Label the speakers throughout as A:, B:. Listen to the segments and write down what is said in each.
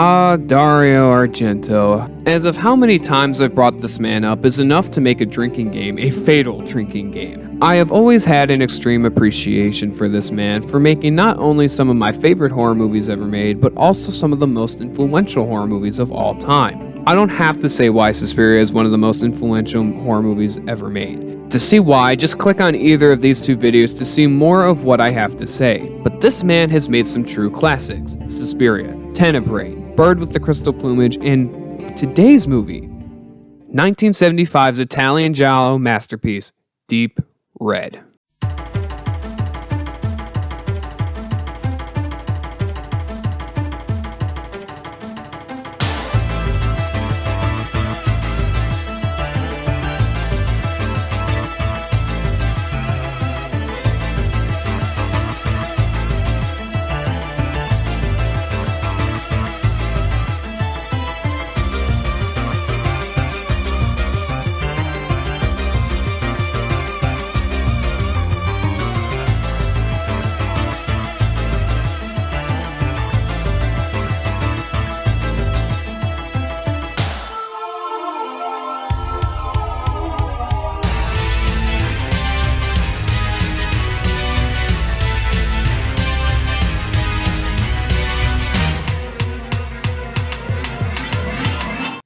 A: Dario Argento. As of how many times I've brought this man up is enough to make a drinking game a fatal drinking game. I have always had an extreme appreciation for this man for making not only some of my favorite horror movies ever made, but also some of the most influential horror movies of all time. I don't have to say why Suspiria is one of the most influential horror movies ever made. To see why, just click on either of these two videos to see more of what I have to say. But this man has made some true classics: Suspiria, Tenebrae, Bird with the Crystal Plumage, and today's movie, 1975's Italian Giallo masterpiece, Deep Red.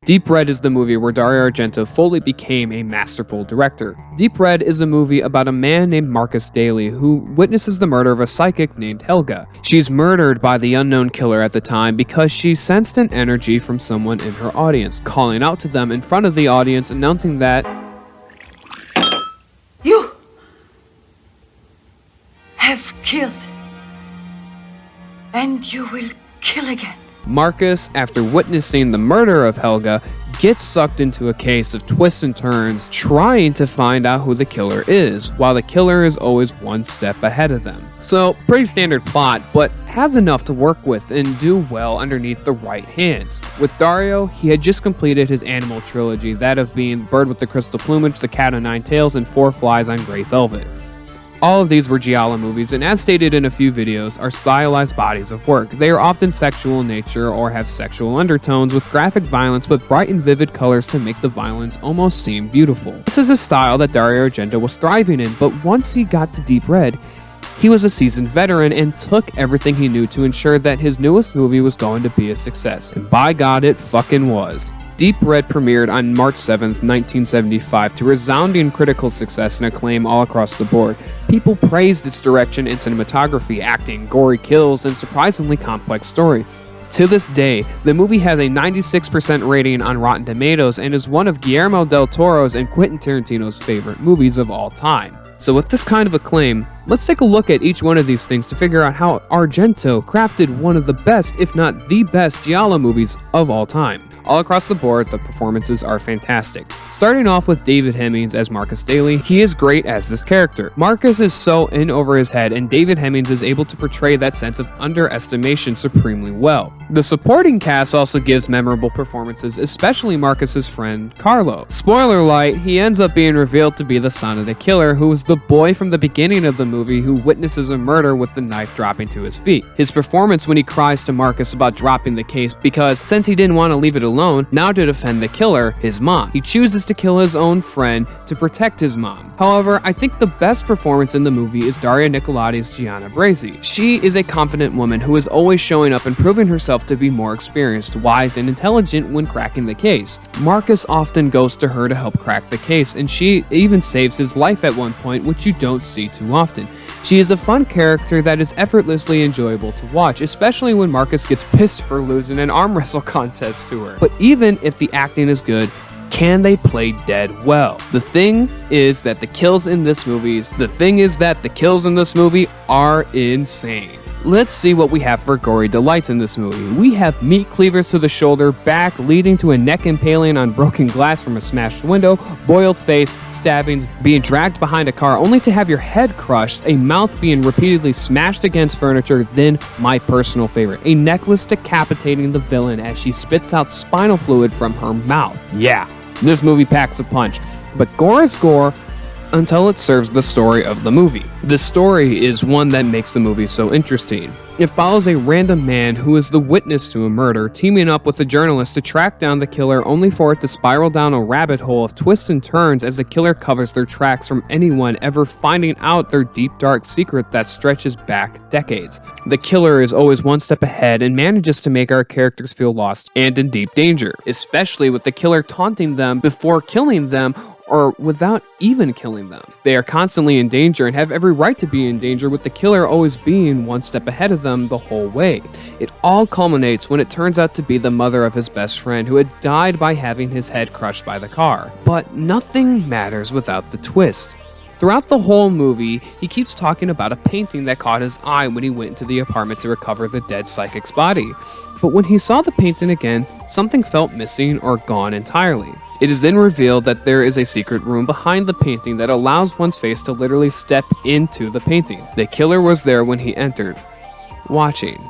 A: Deep Red is the movie where Dario Argento fully became a masterful director. Deep Red is a movie about a man named Marcus Daly who witnesses the murder of a psychic named Helga. She's murdered by the unknown killer at the time because she sensed an energy from someone in her audience, calling out to them in front of the audience, announcing that
B: you have killed, and you will kill again.
A: Marcus, after witnessing the murder of Helga, gets sucked into a case of twists and turns, trying to find out who the killer is, while the killer is always one step ahead of them. So, pretty standard plot, but has enough to work with and do well underneath the right hands. With Dario, he had just completed his animal trilogy, that of being Bird with the Crystal Plumage, The Cat o' Nine Tails, and Four Flies on Grey Velvet. All of these were Giallo movies, and as stated in a few videos, are stylized bodies of work. They are often sexual in nature or have sexual undertones with graphic violence but bright and vivid colors to make the violence almost seem beautiful. This is a style that Dario Argento was thriving in, but once he got to Deep Red, he was a seasoned veteran and took everything he knew to ensure that his newest movie was going to be a success. And by God, it fucking was. Deep Red premiered on March 7th, 1975 to resounding critical success and acclaim all across the board. People praised its direction and cinematography, acting, gory kills, and surprisingly complex story. To this day, the movie has a 96% rating on Rotten Tomatoes and is one of Guillermo del Toro's and Quentin Tarantino's favorite movies of all time. So with this kind of acclaim, let's take a look at each one of these things to figure out how Argento crafted one of the best, if not the best, Giallo movies of all time. All across the board, the performances are fantastic. Starting off with David Hemmings as Marcus Daly, he is great as this character. Marcus is so in over his head, and David Hemmings is able to portray that sense of underestimation supremely well. The supporting cast also gives memorable performances, especially Marcus's friend, Carlo. Spoiler alert, he ends up being revealed to be the son of the killer, who is the boy from the beginning of the movie who witnesses a murder with the knife dropping to his feet. His performance when he cries to Marcus about dropping the case because, since he didn't want to leave it alone, now to defend the killer, his mom. He chooses to kill his own friend to protect his mom. However, I think the best performance in the movie is Daria Nicolodi's Gianna Brazy. She is a confident woman who is always showing up and proving herself to be more experienced, wise, and intelligent when cracking the case. Marcus often goes to her to help crack the case, and she even saves his life at one point, which you don't see too often. She is a fun character that is effortlessly enjoyable to watch, especially when Marcus gets pissed for losing an arm wrestle contest to her. But even if the acting is good, can they play dead well? The thing is that the kills in this movie are insane. Let's see what we have for gory delights in this movie. We have meat cleavers to the shoulder, back leading to a neck impaling on broken glass from a smashed window, boiled face, stabbings, being dragged behind a car only to have your head crushed, a mouth being repeatedly smashed against furniture, then my personal favorite, a necklace decapitating the villain as she spits out spinal fluid from her mouth. Yeah, this movie packs a punch, but gore is gore until it serves the story of the movie. The story is one that makes the movie so interesting. It follows a random man who is the witness to a murder, teaming up with a journalist to track down the killer, only for it to spiral down a rabbit hole of twists and turns as the killer covers their tracks from anyone ever finding out their deep dark secret that stretches back decades. The killer is always one step ahead and manages to make our characters feel lost and in deep danger, especially with the killer taunting them before killing them or without even killing them. They are constantly in danger and have every right to be in danger, with the killer always being one step ahead of them the whole way. It all culminates when it turns out to be the mother of his best friend who had died by having his head crushed by the car. But nothing matters without the twist. Throughout the whole movie, he keeps talking about a painting that caught his eye when he went into the apartment to recover the dead psychic's body. But when he saw the painting again, something felt missing or gone entirely. It is then revealed that there is a secret room behind the painting that allows one's face to literally step into the painting. The killer was there when he entered, watching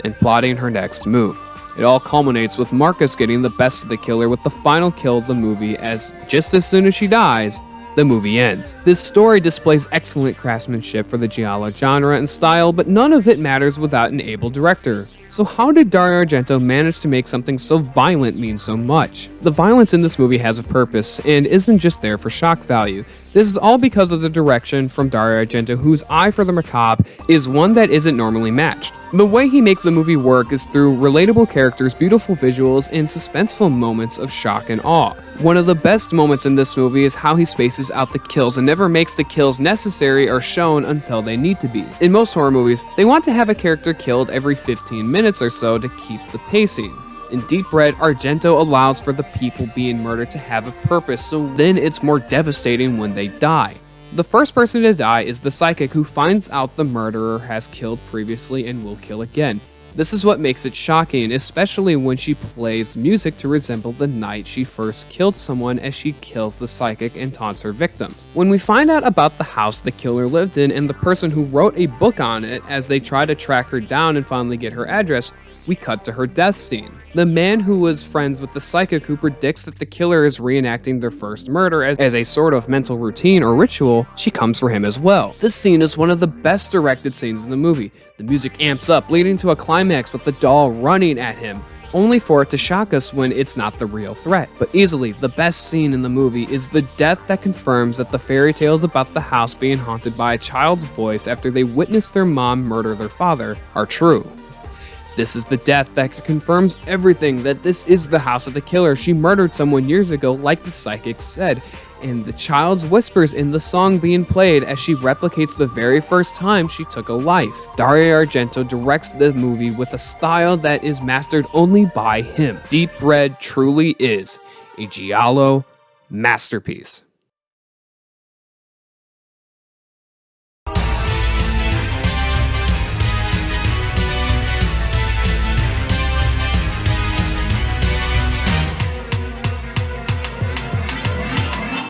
A: and plotting her next move. It all culminates with Marcus getting the best of the killer with the final kill of the movie, as just as soon as she dies, the movie ends. This story displays excellent craftsmanship for the Giallo genre and style, but none of it matters without an able director. So how did Dario Argento manage to make something so violent mean so much? The violence in this movie has a purpose and isn't just there for shock value. This is all because of the direction from Dario Argento, whose eye for the macabre is one that isn't normally matched. The way he makes the movie work is through relatable characters, beautiful visuals, and suspenseful moments of shock and awe. One of the best moments in this movie is how he spaces out the kills and never makes the kills necessary or shown until they need to be. In most horror movies, they want to have a character killed every 15 minutes or so to keep the pacing. In Deep Red, Argento allows for the people being murdered to have a purpose, so then it's more devastating when they die. The first person to die is the psychic, who finds out the murderer has killed previously and will kill again. This is what makes it shocking, especially when she plays music to resemble the night she first killed someone, as she kills the psychic and taunts her victims. When we find out about the house the killer lived in and the person who wrote a book on it as they try to track her down and finally get her address, we cut to her death scene. The man who was friends with the psychic who predicts that the killer is reenacting their first murder as a sort of mental routine or ritual, she comes for him as well. This scene is one of the best directed scenes in the movie. The music amps up, leading to a climax with the doll running at him, only for it to shock us when it's not the real threat. But easily, the best scene in the movie is the death that confirms that the fairy tales about the house being haunted by a child's voice after they witnessed their mom murder their father are true. This is the death that confirms everything, that this is the house of the killer. She murdered someone years ago, like the psychic said, and the child's whispers in the song being played as she replicates the very first time she took a life. Dario Argento directs the movie with a style that is mastered only by him. Deep Red truly is a Giallo masterpiece.